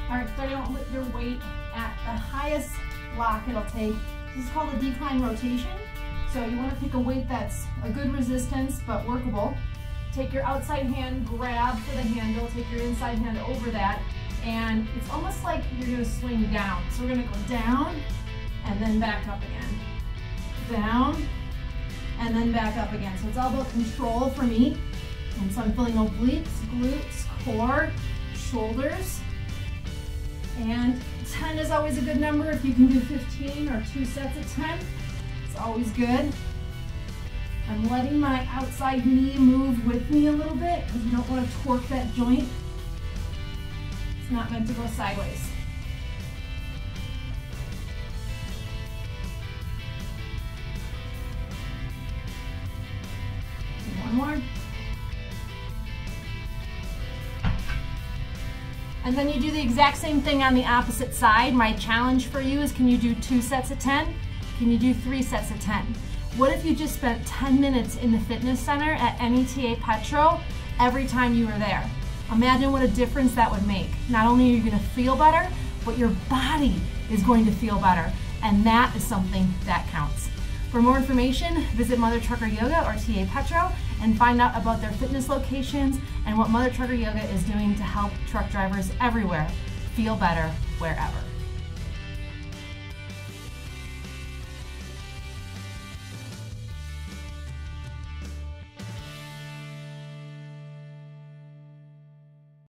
All right, starting out with your weight at the highest lock it'll take. This is called a decline rotation. So you want to pick a weight that's a good resistance but workable. Take your outside hand, grab for the handle, take your inside hand over that, and it's almost like you're going to swing down. So we're going to go down and then back up again. Down and then back up again. So it's all about control for me. And so I'm feeling obliques, glutes, core, shoulders. And 10 is always a good number. If you can do 15 or 2 sets of 10, it's always good. I'm letting my outside knee move with me a little bit because you don't want to torque that joint. It's not meant to go sideways. One more. And then you do the exact same thing on the opposite side. My challenge for you is, can you do 2 sets of 10? Can you do 3 sets of 10? What if you just spent 10 minutes in the fitness center at NETA Petro every time you were there? Imagine what a difference that would make. Not only are you going to feel better, but your body is going to feel better. And that is something that counts. For more information, visit Mother Trucker Yoga or TA Petro and find out about their fitness locations and what Mother Trucker Yoga is doing to help truck drivers everywhere feel better wherever.